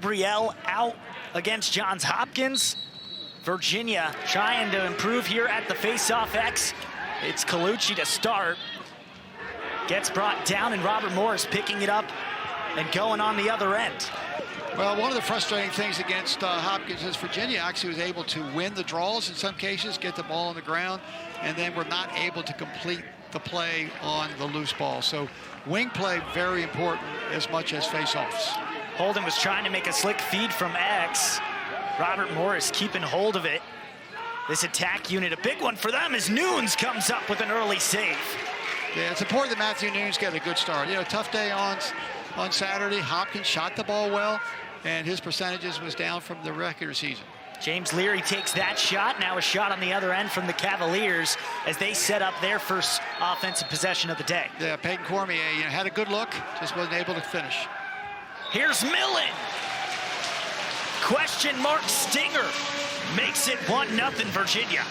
Gabriel out against Johns Hopkins. Virginia trying to improve here at the face-off X. It's Colucci to start. Gets brought down, and Robert Morris picking it up and going on the other end. Well, one of the frustrating things against Hopkins is Virginia actually was able to win the draws in some cases, get the ball on the ground, and then were not able to complete the play on the loose ball. So wing play, very important as much as face-offs. Holden was trying to make a slick feed from X. Robert Morris keeping hold of it. This attack unit, a big one for them as Nunes comes up with an early save. Yeah, it's important that Matthew Nunes get a good start. You know, tough day on Saturday. Hopkins shot the ball well, and his percentages was down from the regular season. James Leary takes that shot. Now a shot on the other end from the Cavaliers as they set up their first offensive possession of the day. Yeah, Peyton Cormier, you know, had a good look, just wasn't able to finish. Here's Millen. Question mark Stinger makes it 1-0 Virginia.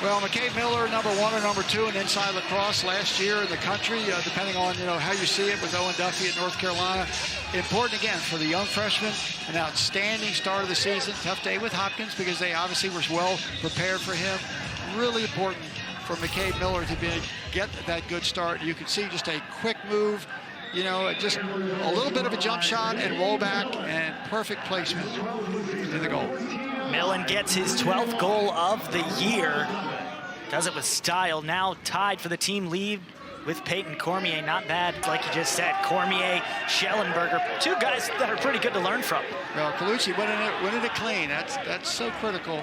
Well, McCabe Miller, number 1 or number 2 in inside lacrosse last year in the country, depending on how you see it with Owen Duffy at North Carolina. Important again for the young freshman, an outstanding start of the season. Tough day with Hopkins because they obviously were well prepared for him. Really important for McCabe Miller to get that good start. You can see just a quick move, just a little bit of a jump shot and roll back, and perfect placement in the goal. Millen gets his 12th goal of the year. Does it with style. Now tied for the team lead with Peyton Cormier. Not bad, like you just said. Cormier, Schellenberger, two guys that are pretty good to learn from. Well, Colucci winning it clean. That's so critical,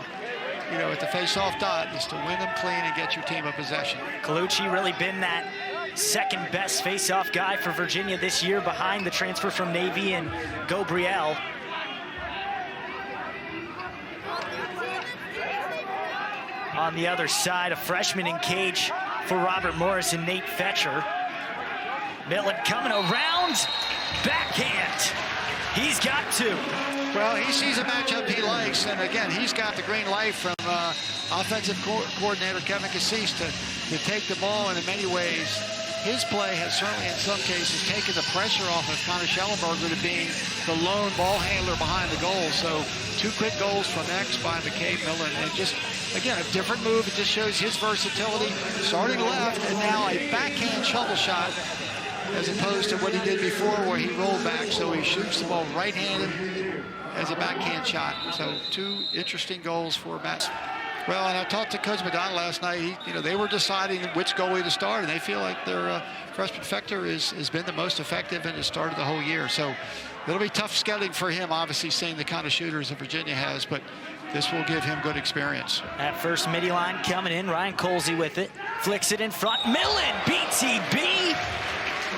at the face-off dot, is to win them clean and get your team a possession. Colucci really been that second best face-off guy for Virginia this year, behind the transfer from Navy and Gabriel. On the other side, a freshman in cage for Robert Morris and Nate Fetcher. Millen coming around, backhand. He's got two. Well, he sees a matchup he likes, and again, he's got the green light from offensive coordinator Kevin Cassis to take the ball, and in many ways, his play has certainly in some cases taken the pressure off of Connor Schellenberger to being the lone ball handler behind the goal. So 2 quick goals from X by McCabe Millen, and just, again, a different move. It just shows his versatility, starting left, and now a backhand shovel shot, as opposed to what he did before where he rolled back. So he shoots the ball right-handed as a backhand shot. So 2 interesting goals for Matt. Well, and I talked to Coach Madonna last night. They were deciding which goalie to start, and they feel like their freshman Fector has been the most effective and has started the whole year. So it'll be tough scouting for him, obviously, seeing the kind of shooters that Virginia has, but this will give him good experience. That first midi line coming in, Ryan Colsey with it, flicks it in front. Millen, BTB,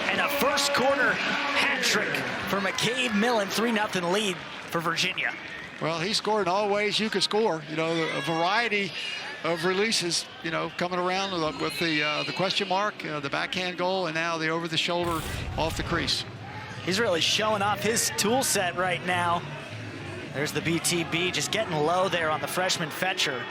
and a first quarter hat trick for McCabe Millen, 3-0 lead for Virginia. Well, he scored in all ways you could score. A variety of releases, coming around with the question mark, the backhand goal, and now the over-the-shoulder off the crease. He's really showing off his tool set right now. There's the BTB just getting low there on the freshman Fetcher.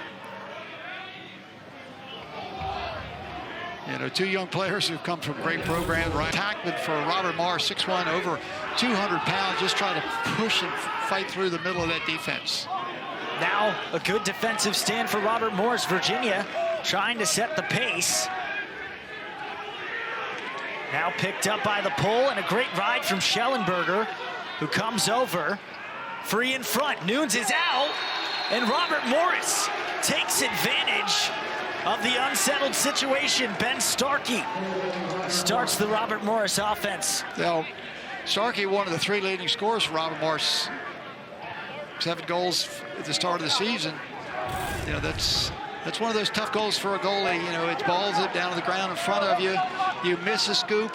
2 young players who've come from great programs. Ryan Tackman for Robert Morris, 6'1", over 200 pounds, just trying to push and fight through the middle of that defense. Now a good defensive stand for Robert Morris. Virginia trying to set the pace. Now picked up by the pole, and a great ride from Schellenberger, who comes over. Free in front, Nunes is out, and Robert Morris takes advantage of the unsettled situation. Ben Starkey starts the Robert Morris offense. Now, Starkey, one of the 3 leading scorers for Robert Morris. 7 goals at the start of the season. That's one of those tough goals for a goalie. It's balls it down to the ground in front of you. You miss a scoop,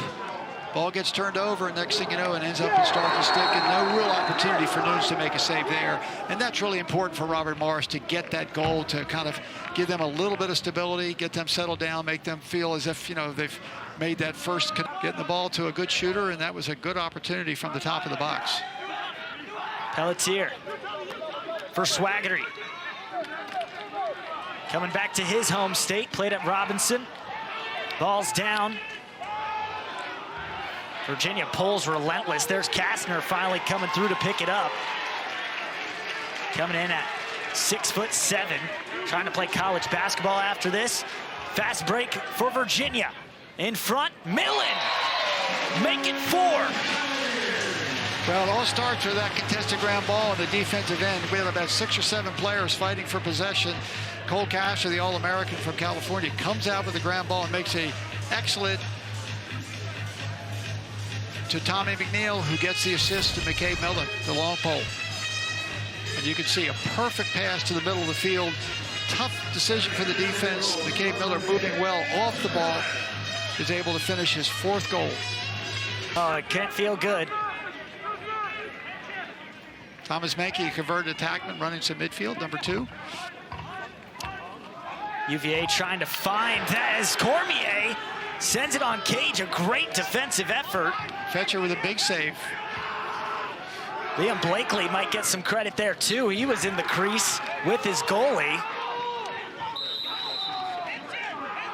ball gets turned over, and next thing you know, it ends up in Starkey's stick, and no real opportunity for Nunes to make a save there. And that's really important for Robert Morris to get that goal, to kind of give them a little bit of stability, get them settled down, make them feel as if, they've made that first, getting the ball to a good shooter, and that was a good opportunity from the top of the box. Pelletier for Swaggery. Coming back to his home state, played at Robinson. Ball's down. Virginia pulls relentless. There's Kastner finally coming through to pick it up. coming in at 6'7", trying to play college basketball after this. Fast break for Virginia. In front, Millen. Make it 4. Well, it all starts with that contested ground ball on the defensive end. We had about 6 or 7 players fighting for possession. Cole Casher, the All-American from California, comes out with the ground ball and makes a excellent to Tommy McNeil, who gets the assist to McCabe Millen, the long pole. And you can see a perfect pass to the middle of the field. Tough decision for the defense. McCabe Miller moving well off the ball, is able to finish his 4th goal. Oh, it can't feel good. Thomas Menke, converted attackman, running some midfield, number 2. UVA trying to find that as Cormier sends it on Cage. A great defensive effort. Fetcher with a big save. Liam Blakely might get some credit there too. He was in the crease with his goalie.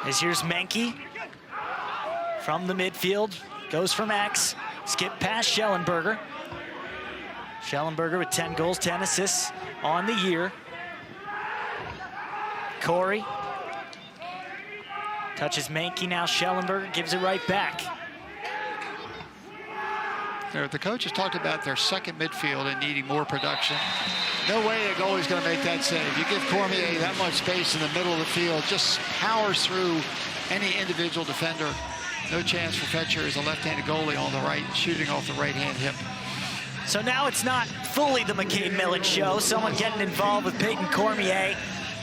As here's Menke from the midfield. Goes from X. Skip past Schellenberger. Schellenberger with 10 goals, 10 assists on the year. Corey touches Menke, now Schellenberger gives it right back. The coaches talked about their second midfield and needing more production. No way a goalie's going to make that save. You give Cormier that much space in the middle of the field, just powers through any individual defender. No chance for Fetcher as a left-handed goalie on the right, shooting off the right-hand hip. So now it's not fully the McCabe Millen show. Someone getting involved with Peyton Cormier.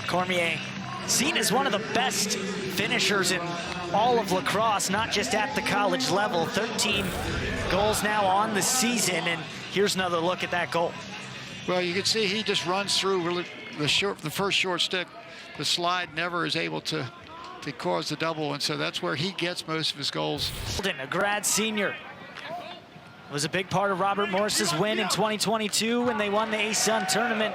Cormier seen as one of the best finishers in all of lacrosse, not just at the college level. 13 goals now on the season, and here's another look at that goal. Well, you can see he just runs through really the first short stick. The slide never is able to cause the double, and so that's where he gets most of his goals. A grad senior. Was a big part of Robert Morris's win in 2022 when they won the ASUN tournament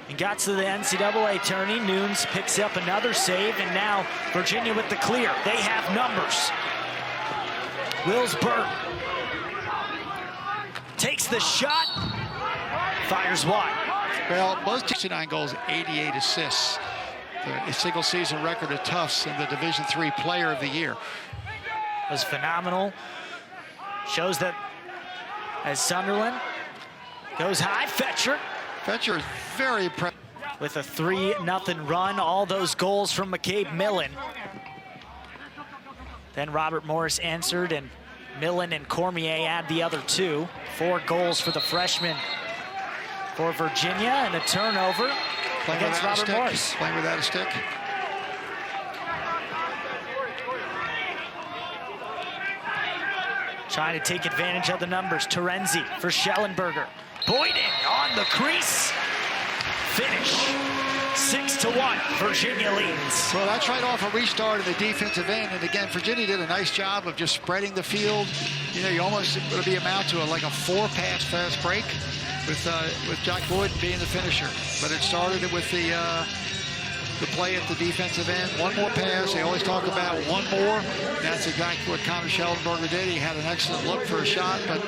and got to the NCAA tourney. Nunes picks up another save, and now Virginia with the clear. They have numbers. Wills Burt takes the shot, fires wide. Well, most 69 goals, 88 assists. A single season record of Tufts and the Division III Player of the Year. Was phenomenal. Shows that as Sunderland goes high, Fetcher is very impressive. with a 3-0 run. All those goals from McCabe Millen. Then Robert Morris answered, and Millen and Cormier add the other 2. 4 goals for the freshman for Virginia, and a turnover against Robert Morris. Playing without a stick. Trying to take advantage of the numbers. Terenzi for Schellenberger. Boyden on the crease. Finish. 6-1. Virginia leads. Well, that's right off a restart in the defensive end. And again, Virginia did a nice job of just spreading the field. You know, you almost going to be amount to like a 4-pass fast break with Jack Boyden being the finisher. But it started with the play at the defensive end. One more pass. They always talk about one more. That's exactly what Connor Schellenberger did. He had an excellent look for a shot, but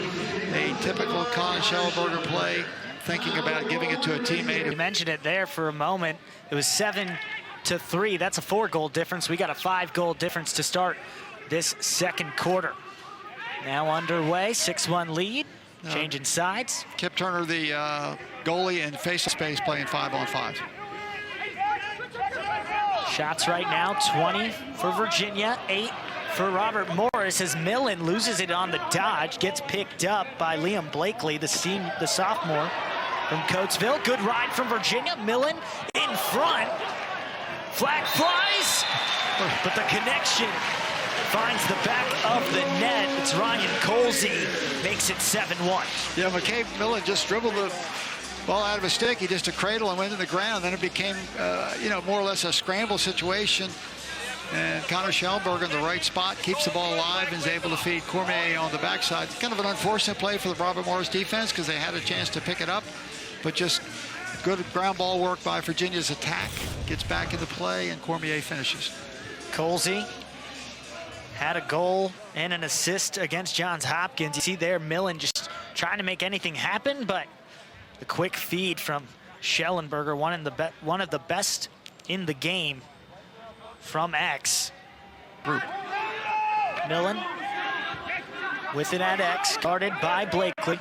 a typical Connor Schellenberger play, thinking about giving it to a teammate. You mentioned it there for a moment. It was 7-3. That's a 4-goal difference. We got a 5-goal difference to start this second quarter. Now underway, 6-1 lead. Changing sides. Kip Turner, the goalie, and face space playing 5-on-5. Shots right now, 20 for Virginia, 8 for Robert Morris, as Millen loses it on the dodge, gets picked up by Liam Blakely, the sophomore from Coatesville. Good ride from Virginia. Millen in front. Flag flies, but the connection finds the back of the net. It's Ryan Colsey, makes it 7-1. Yeah, McCabe Millen just dribbled the ball out of his stick. He just a cradle and went to the ground. Then it became, more or less a scramble situation. And Connor Schellenberger in the right spot keeps the ball alive and is able to feed Cormier on the backside. Kind of an unfortunate play for the Robert Morris defense because they had a chance to pick it up, but just good ground ball work by Virginia's attack. Gets back into play, and Cormier finishes. Colsey had a goal and an assist against Johns Hopkins. You see there, Millen just trying to make anything happen, but the quick feed from Schellenberger, one of the best in the game from X. Millen with it at X, guarded by Blakely.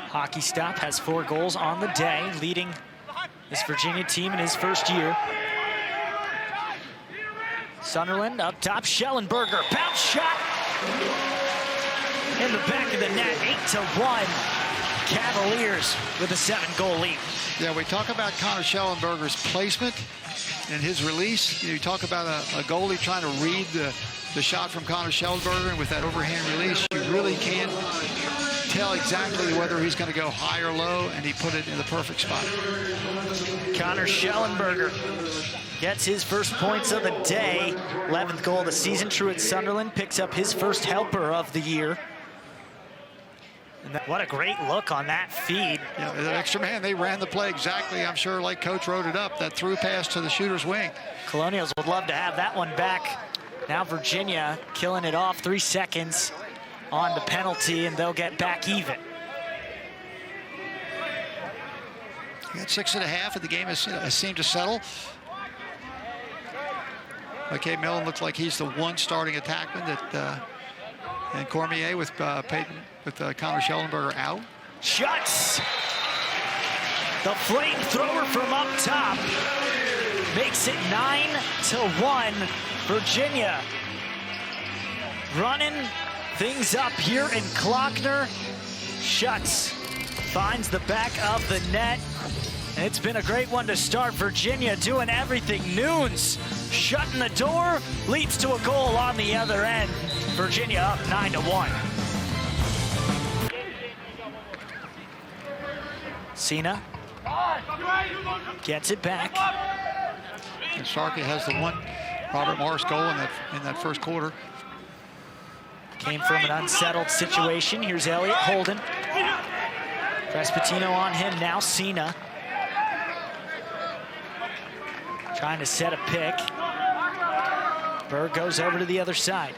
Hockey Stop has 4 goals on the day, leading this Virginia team in his first year. Sunderland up top, Schellenberger, bounce shot in the back of the net, 8-1. Cavaliers with a 7-goal lead. Yeah, we talk about Connor Schellenberger's placement and his release. You talk about a goalie trying to read the shot from Connor Schellenberger, and with that overhand release, you really can't tell exactly whether he's going to go high or low, and he put it in the perfect spot. Connor Schellenberger gets his first points of the day. 11th goal of the season. Truett Sunderland picks up his first helper of the year. And what a great look on that feed. Yeah, that extra man, they ran the play exactly, I'm sure, like Coach wrote it up, that through pass to the shooter's wing. Colonials would love to have that one back. Now Virginia killing it off, 3 seconds on the penalty, and they'll get back even. You got 6.5, and the game has seemed to settle. Okay, Millen looks like he's the one starting attackman that, and Cormier with Peyton, with Connor Schellenberger out. Shuts the flamethrower from up top. Makes it 9-1. Virginia running things up here in Klockner. Shuts finds the back of the net. And it's been a great one to start. Virginia doing everything. Nunes shutting the door, leads to a goal on the other end. Virginia up 9-1. Cena gets it back. And Starkey has the one Robert Morris goal in that first quarter. Came from an unsettled situation. Here's Elliott Holden. Crespitino on him now. Cena trying to set a pick. Berg goes over to the other side.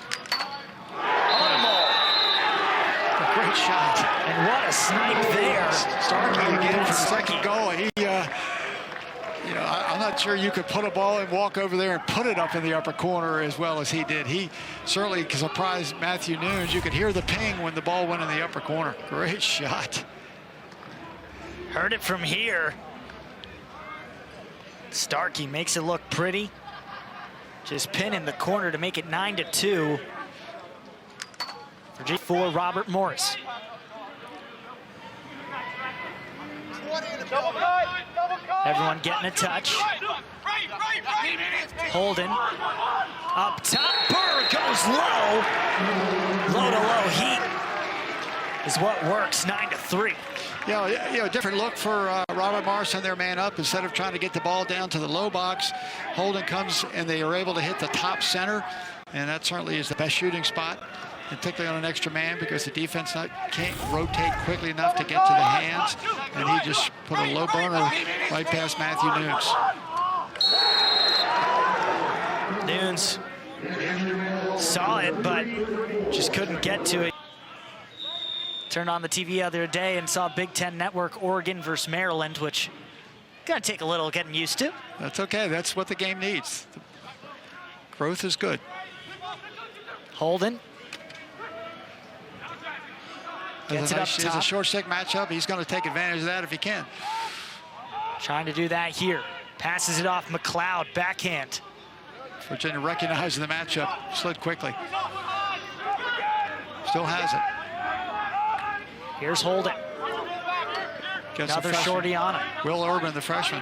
A great shot. And what a snipe there. Starkey again for the second goal. He, you know, I'm not sure you could put a ball and walk over there and put it up in the upper corner as well as he did. He certainly surprised Matthew Nunes. You could hear the ping when the ball went in the upper corner. Great shot. Heard it from here. Starkey makes it look pretty. Just pin in the corner to make it 9-2. For Robert Morris. Everyone getting a touch. Holden up top. Berg goes low. Low to low heat is what works. 9-3. Yeah, different look for Robert Morris and their man up. Instead of trying to get the ball down to the low box, Holden comes and they are able to hit the top center, and that certainly is the best shooting spot, and particularly on an extra man because the defense can't rotate quickly enough to get to the hands, and he just put a low burner right past Matthew Nunes saw it, but just couldn't get to it. Turned on the TV the other day and saw Big Ten Network, Oregon versus Maryland, which gonna take a little getting used to. That's okay. That's what the game needs. The growth is good. Holden gets it up top. It's a short stick matchup. He's going to take advantage of that if he can. Trying to do that here. Passes it off McLeod, backhand. Virginia recognizing the matchup, slid quickly. Still has it. Here's Holden. Gets another shorty on it. Will Urban, the freshman.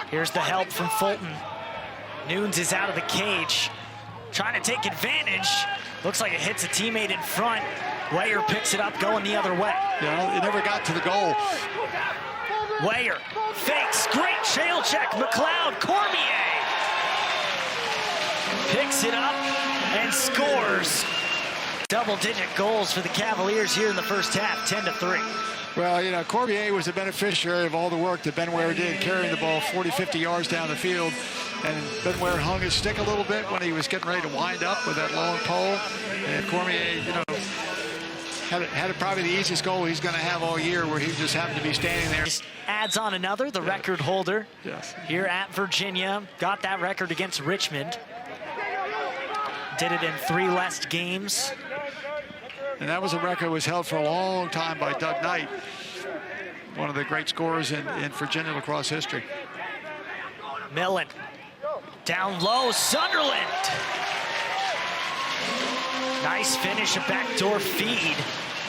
Here's the help from Fulton. Nunes is out of the cage. Trying to take advantage. Looks like it hits a teammate in front. Weyer picks it up, going the other way. Yeah, it never got to the goal. Weyer fakes, great trail check. McLeod, Cormier picks it up and scores. Double-digit goals for the Cavaliers here in the first half, 10-3. Well, you know, Cormier was the beneficiary of all the work that Ben Ware did, carrying the ball 40, 50 yards down the field. And Ben Ware hung his stick a little bit when he was getting ready to wind up with that long pole. And Cormier, you know, had it probably the easiest goal he's going to have all year, where he just happened to be standing there. Just adds on another, the record holder here at Virginia. Got that record against Richmond. Did it in 3 less games. And that was a record that was held for a long time by Doug Knight, one of the great scorers in Virginia lacrosse history. Millen, down low, Sunderland. Nice finish, a backdoor feed.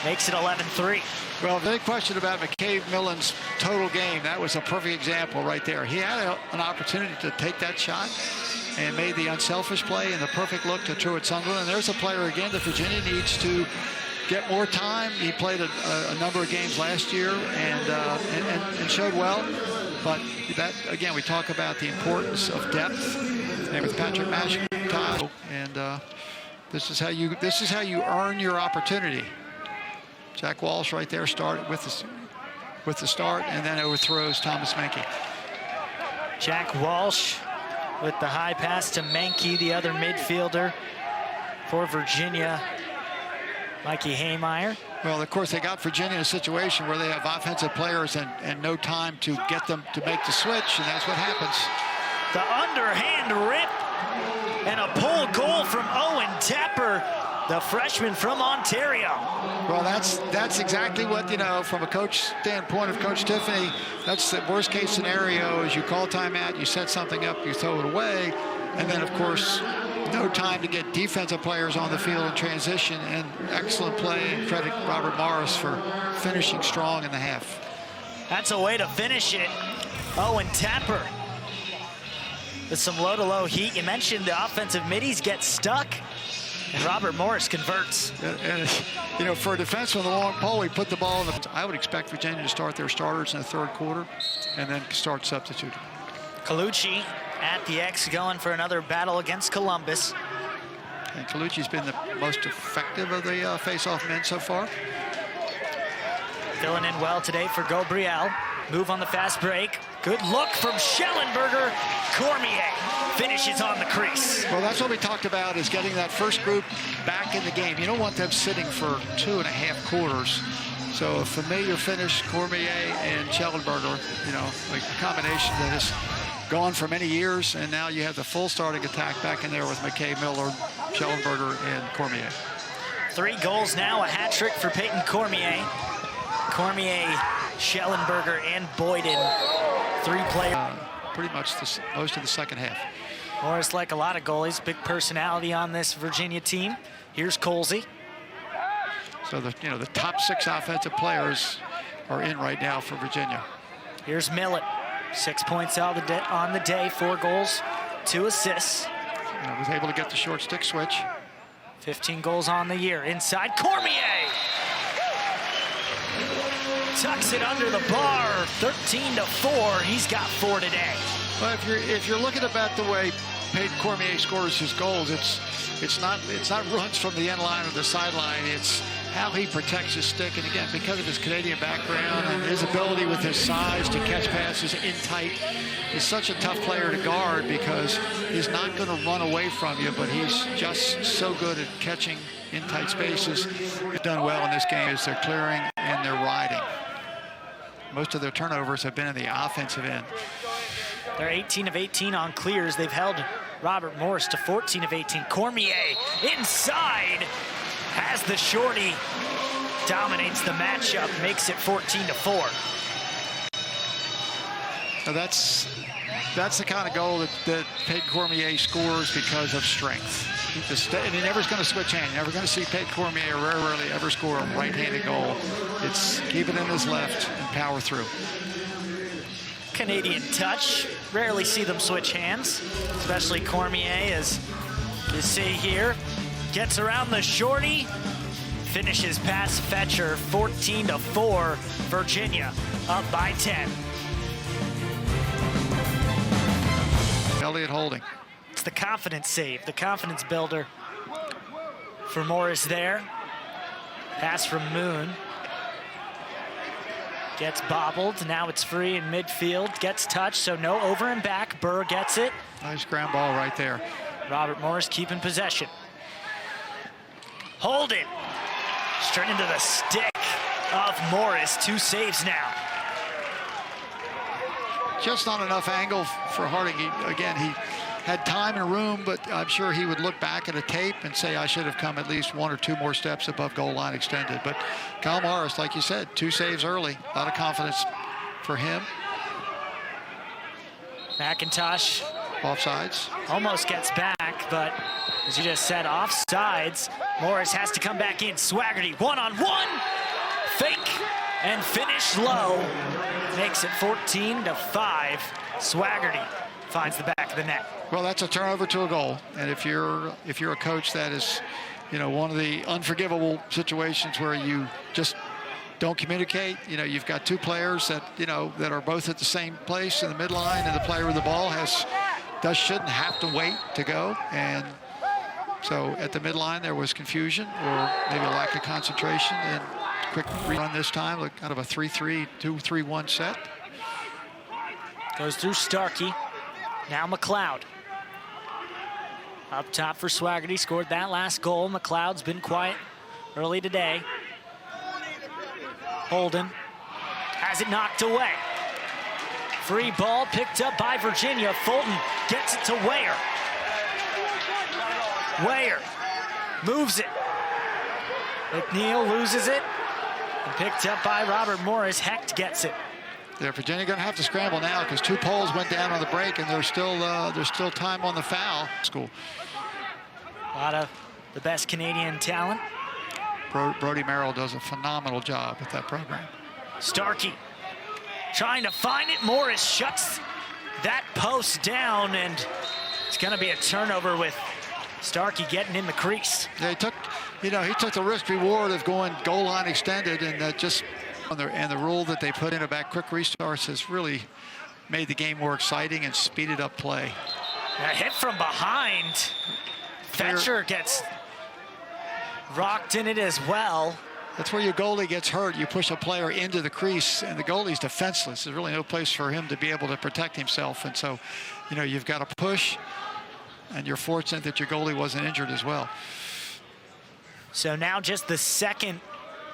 Makes it 11-3. Well, the big question about McCabe Millen's total game, that was a perfect example right there. He had an opportunity to take that shot and made the unselfish play and the perfect look to throw at Sunderland. And there's a player, again, that Virginia needs to get more time. He played a number of games last year and showed well. But that, again, we talk about the importance of depth. His name is Patrick Mashkov, and this is how you earn your opportunity. Jack Walsh right there started with the start, and then overthrows Thomas Menke. Jack Walsh with the high pass to Menke, the other midfielder for Virginia. Mikey Haymeyer. Well, of course, they got Virginia in a situation where they have offensive players and no time to get them to make the switch, and that's what happens. The underhand rip and a pull goal from Owen Tepper, the freshman from Ontario. Well, that's exactly what, you know, from a coach standpoint of Coach Tiffany, that's the worst case scenario is you call timeout, you set something up, you throw it away, and then, of course, no time to get defensive players on the field in transition, and excellent play, and credit Robert Morris for finishing strong in the half. That's a way to finish it. Owen Tepper with some low-to-low heat. You mentioned the offensive middies get stuck, and Robert Morris converts. And you know, for a defenseman with a long pole, he put the ball in the... I would expect Virginia to start their starters in the third quarter and then start substituting. Colucci at the X going for another battle against Columbus. And Colucci's been the most effective of the face-off men so far. Filling in well today for Gabriel. Move on the fast break. Good look from Schellenberger. Cormier finishes on the crease. Well, that's what we talked about, is getting that first group back in the game. You don't want them sitting for 2.5 quarters. So a familiar finish, Cormier and Schellenberger, you know, like a combination that has gone for many years, and now you have the full starting attack back in there with McKay, Miller, Schellenberger, and Cormier. 3 goals now, a hat trick for Peyton Cormier. Cormier, Schellenberger, and Boyden. 3 players. Pretty much most of the second half. Morris, like a lot of goalies, big personality on this Virginia team. Here's Colsey. So the top 6 offensive players are in right now for Virginia. Here's Millet, 6 points on the day, 4 goals, 2 assists. Was able to get the short stick switch. 15 goals on the year. Inside, Cormier tucks it under the bar. 13-4. He's got 4 today. Well, if you're looking about the way Peyton Cormier scores his goals, it's not runs from the end line or the sideline. It's how he protects his stick. And again, because of his Canadian background and his ability with his size to catch passes in tight, he's such a tough player to guard because he's not going to run away from you, but he's just so good at catching in tight spaces. He's done well in this game as they're clearing and they're riding. Most of their turnovers have been in the offensive end. They're 18 of 18 on clears. They've held Robert Morris to 14 of 18. Cormier inside has the shorty, dominates the matchup, makes it 14-4. Now that's the kind of goal that Peyton Cormier scores because of strength. And he never's going to switch hands. You're never going to see Peyton Cormier rarely ever score a right-handed goal. It's keep it in his left and power through. Canadian touch. Rarely see them switch hands, especially Cormier, as you see here. Gets around the shorty, finishes past Fetcher. 14-4, Virginia up by 10. Elliott holding. It's the confidence save, the confidence builder for Morris there. Pass from Moon. Gets bobbled, now it's free in midfield, gets touched, so no over and back. Burr gets it. Nice ground ball right there. Robert Morris keeping possession. Hold it. Straight into the stick of Morris. 2 saves now. Just not enough angle for Harding. He had time and room, but I'm sure he would look back at a tape and say, I should have come at least 1 or 2 more steps above goal line extended. But Kyle Morris, like you said, 2 saves early. A lot of confidence for him. McIntosh. Offsides. Almost gets back, but as you just said, offsides. Morris has to come back in. Swaggerty, 1-on-1. Fake and finish low. Makes it 14-5. Swaggerty finds the back of the net. Well, that's a turnover to a goal. And if you're a coach, that is, one of the unforgivable situations where you just don't communicate. You've got 2 players that, that are both at the same place in the midline, and the player with the ball shouldn't have to wait to go. And so at the midline, there was confusion or maybe a lack of concentration. And quick run this time, look, kind of a 3-3, 2-3-1 set. Goes through Starkey. Now McLeod. Up top for Swaggerty, scored that last goal. McLeod's been quiet early today. Holden has it knocked away. Free ball picked up by Virginia. Fulton gets it to Weyer. Weyer moves it. McNeil loses it. And picked up by Robert Morris. Hecht gets it. Yeah, Virginia going to have to scramble now because 2 poles went down on the break, and there's still time on the foul. School. A lot of the best Canadian talent. Brody Merrill does a phenomenal job with that program. Starkey trying to find it. Morris shuts that post down, and it's going to be a turnover with Starkey getting in the crease. Yeah, he took the risk reward of going goal line extended, and the rule that they put in about quick restarts has really made the game more exciting and speeded up play. A hit from behind. Fetcher gets rocked in it as well. That's where your goalie gets hurt. You push a player into the crease, and the goalie's defenseless. There's really no place for him to be able to protect himself. And so, you've got to push, and you're fortunate that your goalie wasn't injured as well. So now just the second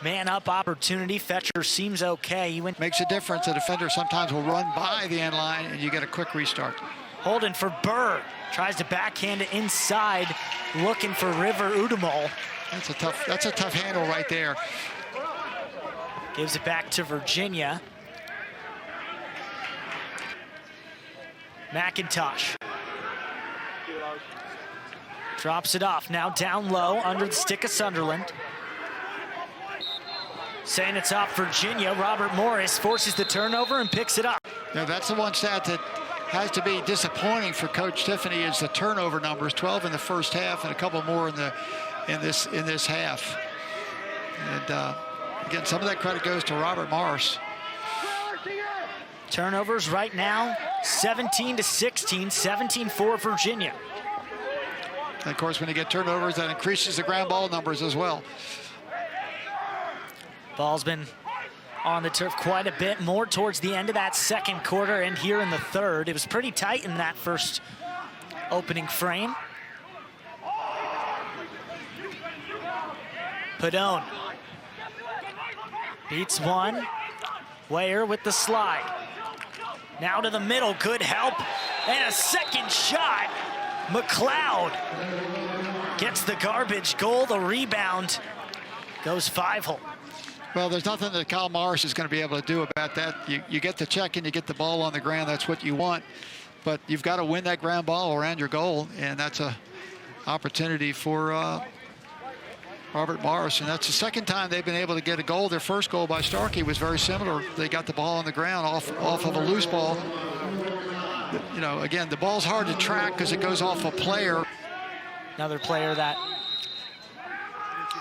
man-up opportunity. Fetcher seems okay. Makes a difference. A defender sometimes will run by the end line, and you get a quick restart. Holden for Burr. Tries to backhand it inside, looking for River Udemol. That's a tough handle right there. Gives it back to Virginia. McIntosh. Drops it off, now down low, under the stick of Sunderland. Saying it's off Virginia. Robert Morris forces the turnover and picks it up. Yeah, that's the one stat that has to be disappointing for Coach Tiffany is the turnover numbers, 12 in the first half and a couple more in this half. And again, some of that credit goes to Robert Morris. Turnovers right now, 17-16, 17 for Virginia. And of course, when you get turnovers, that increases the ground ball numbers as well. Ball's been on the turf quite a bit more towards the end of that second quarter and here in the third. It was pretty tight in that first opening frame. Padone beats one. Weyer with the slide. Now to the middle, good help. And a second shot. McLeod gets the garbage goal, the rebound goes 5-hole. Well, there's nothing that Kyle Morris is going to be able to do about that. You get the check and you get the ball on the ground. That's what you want. But you've got to win that ground ball around your goal, and that's a opportunity for Robert Morris. And that's the second time they've been able to get a goal. Their first goal by Starkey was very similar. They got the ball on the ground off of a loose ball. Again, the ball's hard to track because it goes off a player. Another player that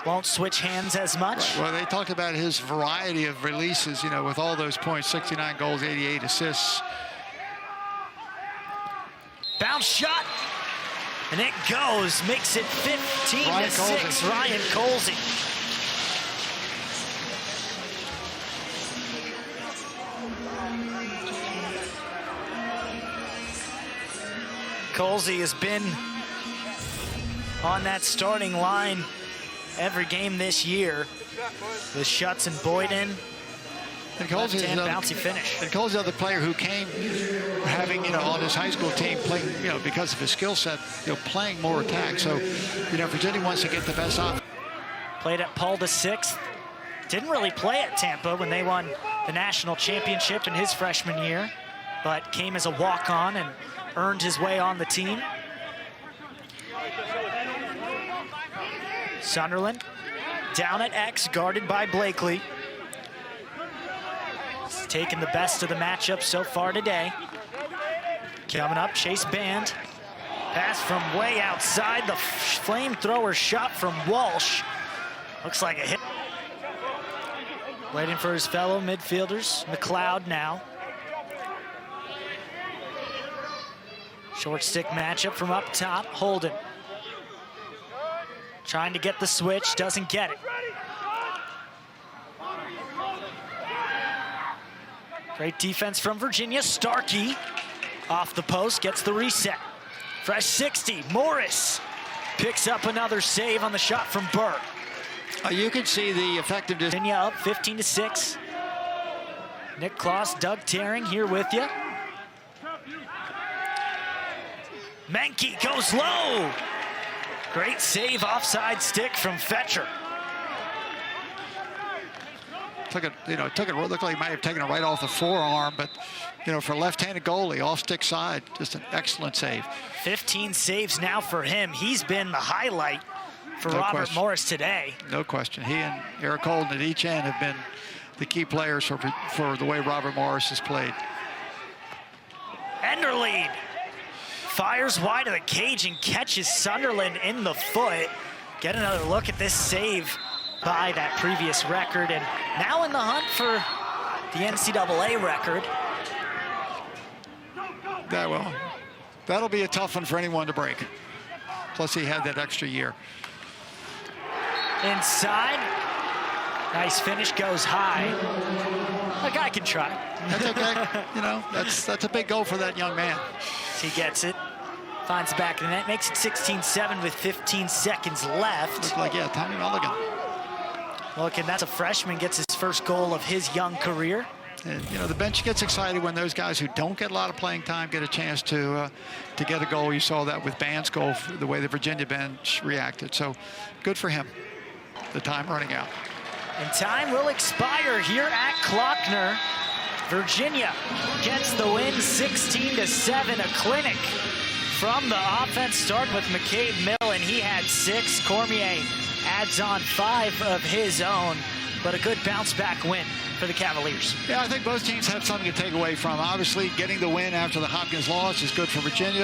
won't switch hands as much. Right. Well, they talked about his variety of releases, with all those points, 69 goals, 88 assists. Bounce shot, and it goes, makes it 15-6, Ryan Colsey. Colsey has been on that starting line every game this year with Schutz and Boyden. And Cole's the bouncy finish. And Cole's the other player who came having, on his high school team playing, because of his skill set, playing more attack. So, Virginia wants to get the best off. Played at Paul VI. Didn't really play at Tampa when they won the national championship in his freshman year, but came as a walk-on and earned his way on the team. Sunderland down at X, guarded by Blakely. He's taken the best of the matchup so far today. Coming up, Chase Band. Pass from way outside. The flamethrower shot from Walsh. Looks like a hit. Waiting for his fellow midfielders. McLeod now. Short stick matchup from up top. Holden. Trying to get the switch, doesn't get it. Great defense from Virginia. Starkey off the post, gets the reset. Fresh 60, Morris picks up another save on the shot from Burr. You can see the effectiveness. Virginia up 15-6. Nick Kloss, Doug Terring here with you. Menke goes low. Great save, offside stick from Fetcher. Took it, looked like he might have taken it right off the forearm, but, for a left-handed goalie, off-stick side, just an excellent save. 15 saves now for him. He's been the highlight for Robert Morris today. No question. He and Eric Holden at each end have been the key players for the way Robert Morris has played. Enderlead fires wide of the cage and catches Sunderland in the foot. Get another look at this save by that previous record, and now in the hunt for the NCAA record. That'll be a tough one for anyone to break. Plus he had that extra year. Inside, nice finish, goes high. A guy can try. That's okay. That's a big goal for that young man. He gets it, finds the back of the net, makes it 16-7 with 15 seconds left. Looks like, Tommy Mulligan. Look, and that's a freshman, gets his first goal of his young career. And, the bench gets excited when those guys who don't get a lot of playing time get a chance to get a goal. You saw that with Band's goal, the way the Virginia bench reacted. So good for him. The time running out. And time will expire here at Klockner. Virginia gets the win 16-7, a clinic from the offense. Start with McCabe Mill, and he had 6. Cormier adds on 5 of his own, but a good bounce-back win for the Cavaliers. Yeah, I think both teams have something to take away from. Obviously, getting the win after the Hopkins loss is good for Virginia.